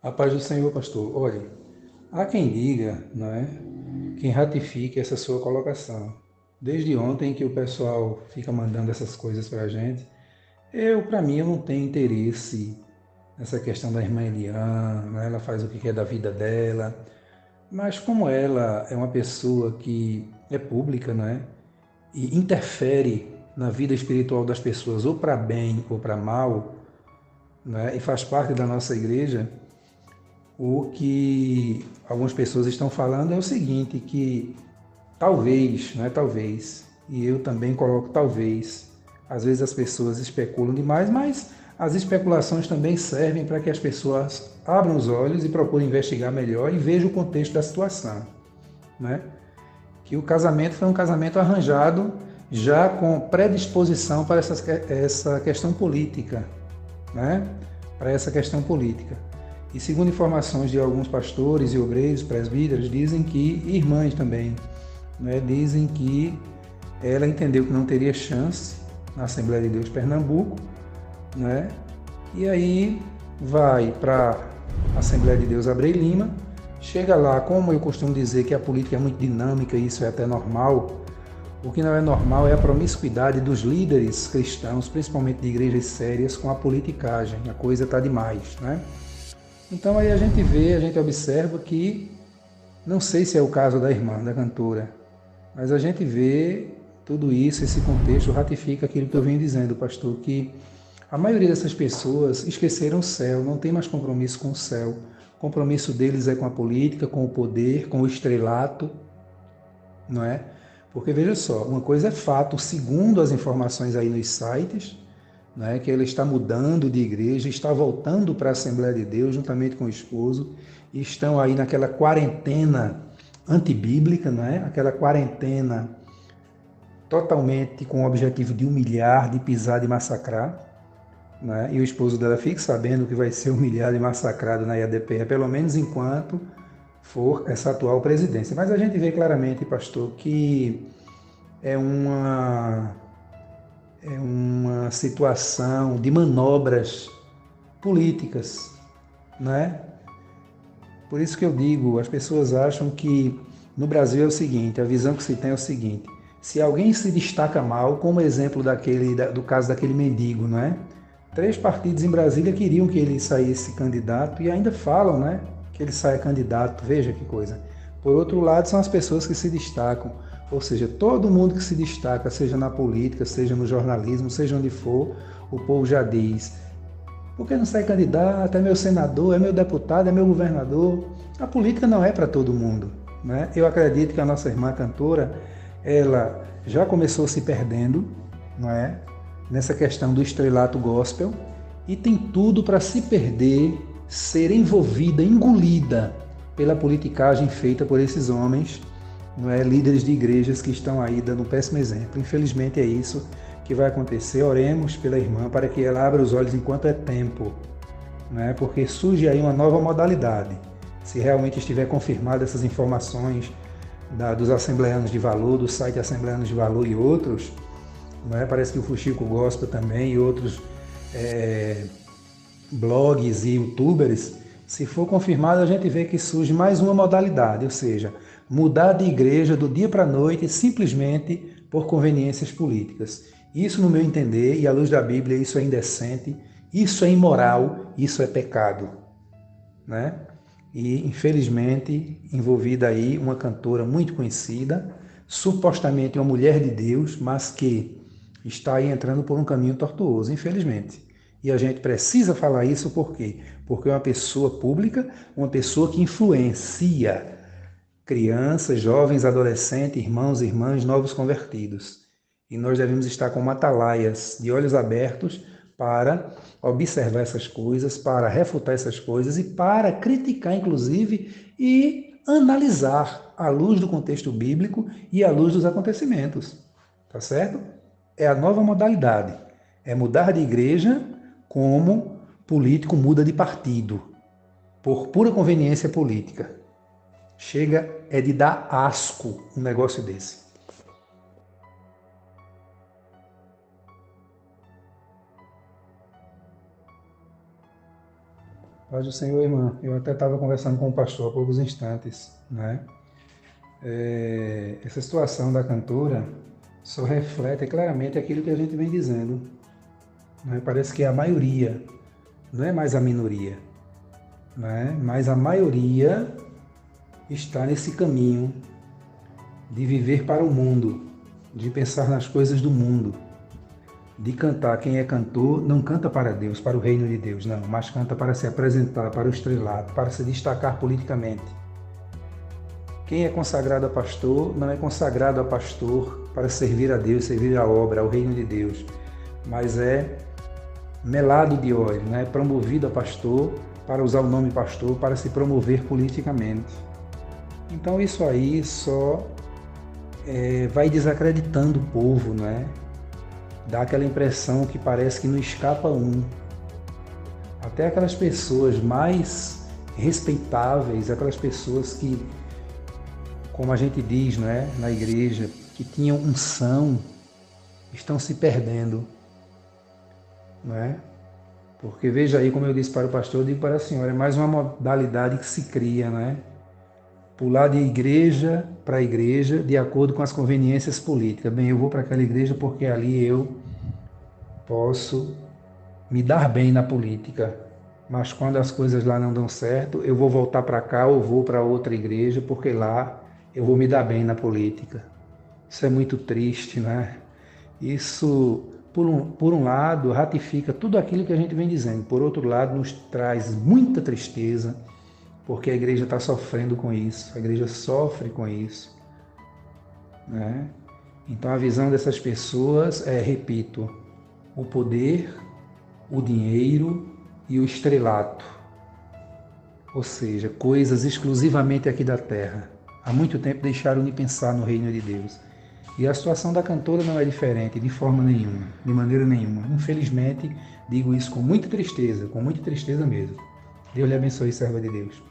A paz do Senhor, pastor. Olha, há quem diga, não é? Quem ratifique essa sua colocação. Desde ontem que o pessoal fica mandando essas coisas para a gente, para mim, eu não tenho interesse nessa questão da irmã Eliana, né? Ela faz o que quer da vida dela, mas como ela é uma pessoa que é pública, não é? E interfere na vida espiritual das pessoas, ou para bem ou para mal, né? E faz parte da nossa igreja. O que algumas pessoas estão falando é o seguinte, que talvez, não é talvez, e eu também coloco talvez, às vezes as pessoas especulam demais, mas as especulações também servem para que as pessoas abram os olhos e procurem investigar melhor e vejam o contexto da situação, né? Que o casamento foi um casamento arranjado já com predisposição para essa questão política, né? Para essa questão política. E segundo informações de alguns pastores e obreiros, presbíteros, dizem que, e irmãs também, né, dizem que ela entendeu que não teria chance na Assembleia de Deus de Pernambuco, né? E aí vai para a Assembleia de Deus Abreu Lima, chega lá, como eu costumo dizer que a política é muito dinâmica e isso é até normal, o que não é normal é a promiscuidade dos líderes cristãos, principalmente de igrejas sérias, com a politicagem. A coisa está demais, né? Então aí a gente vê, a gente observa que, não sei se é o caso da irmã, da cantora, mas a gente vê tudo isso, esse contexto ratifica aquilo que eu venho dizendo, pastor, que a maioria dessas pessoas esqueceram o céu, não tem mais compromisso com o céu. O compromisso deles é com a política, com o poder, com o estrelato, não é? Porque veja só, uma coisa é fato, segundo as informações aí nos sites, né, que ela está mudando de igreja, está voltando para a Assembleia de Deus juntamente com o esposo, e estão aí naquela quarentena antibíblica, né, aquela quarentena totalmente com o objetivo de humilhar, de pisar, de massacrar, né, e o esposo dela fica sabendo que vai ser humilhado e massacrado na IADPR, pelo menos enquanto for essa atual presidência. Mas a gente vê claramente, pastor, que é uma, é uma situação de manobras políticas, né? Por isso que eu digo, as pessoas acham que no Brasil é o seguinte, a visão que se tem é o seguinte, se alguém se destaca mal, como exemplo do caso daquele mendigo, não é? Três partidos em Brasília queriam que ele saísse candidato e ainda falam, né, que ele saia candidato, veja que coisa. Por outro lado, são as pessoas que se destacam, ou seja, todo mundo que se destaca, seja na política, seja no jornalismo, seja onde for, o povo já diz, por que não sai candidato? É meu senador, é meu deputado, é meu governador. A política não é para todo mundo, né? Eu acredito que a nossa irmã cantora, ela já começou se perdendo, não é? Nessa questão do estrelato gospel e tem tudo para se perder, ser envolvida, engolida pela politicagem feita por esses homens, não é? Líderes de igrejas que estão aí dando um péssimo exemplo. Infelizmente é isso que vai acontecer. Oremos pela irmã para que ela abra os olhos enquanto é tempo, né? Porque surge aí uma nova modalidade. Se realmente estiver confirmada essas informações dos Assembleanos de Valor, do site Assembleanos de Valor e outros, né? Parece que o Fuxico Gospel também e outros blogs e youtubers, se for confirmado, a gente vê que surge mais uma modalidade, ou seja, mudar de igreja do dia para a noite simplesmente por conveniências políticas. Isso, no meu entender, e à luz da Bíblia, isso é indecente, isso é imoral, isso é pecado, né? E, infelizmente, envolvida aí uma cantora muito conhecida, supostamente uma mulher de Deus, mas que está aí entrando por um caminho tortuoso, infelizmente. E a gente precisa falar isso por quê? Porque é uma pessoa pública, uma pessoa que influencia crianças, jovens, adolescentes, irmãos e irmãs, novos convertidos. E nós devemos estar como atalaias, de olhos abertos, para observar essas coisas, para refutar essas coisas e para criticar, inclusive, e analisar à luz do contexto bíblico e à luz dos acontecimentos. Tá certo? É a nova modalidade. É mudar de igreja como político muda de partido, por pura conveniência política. Chega é de dar asco um negócio desse. Paz do Senhor, irmã. Eu até estava conversando com o pastor há poucos instantes, né? Essa situação da cantora só reflete claramente aquilo que a gente vem dizendo, né? Parece que é a maioria, não é mais a minoria, né? Mas a maioria está nesse caminho de viver para o mundo, de pensar nas coisas do mundo, de cantar. Quem é cantor não canta para Deus, para o reino de Deus, não, mas canta para se apresentar, para o estrelato, para se destacar politicamente. Quem é consagrado a pastor não é consagrado a pastor para servir a Deus, servir a obra, ao reino de Deus, mas é melado de óleo, né? Promovido a pastor para usar o nome pastor para se promover politicamente. Então isso aí só vai desacreditando o povo, né? Dá aquela impressão que parece que não escapa um. Até aquelas pessoas mais respeitáveis, aquelas pessoas que, como a gente diz, né, na igreja, que tinham unção, estão se perdendo, né? Porque veja aí, como eu disse para o pastor, eu digo para a senhora, é mais uma modalidade que se cria, né? Pular de igreja para igreja de acordo com as conveniências políticas. Bem, eu vou para aquela igreja porque ali eu posso me dar bem na política, mas quando as coisas lá não dão certo, eu vou voltar para cá ou vou para outra igreja porque lá eu vou me dar bem na política. Isso é muito triste, né? Isso, por um lado, ratifica tudo aquilo que a gente vem dizendo. Por outro lado, nos traz muita tristeza, porque a igreja está sofrendo com isso. A igreja sofre com isso, né? Então, a visão dessas pessoas é, repito, o poder, o dinheiro e o estrelato. Ou seja, coisas exclusivamente aqui da terra. Há muito tempo deixaram de pensar no reino de Deus. E a situação da cantora não é diferente, de forma nenhuma, de maneira nenhuma. Infelizmente, digo isso com muita tristeza mesmo. Deus lhe abençoe, serva de Deus.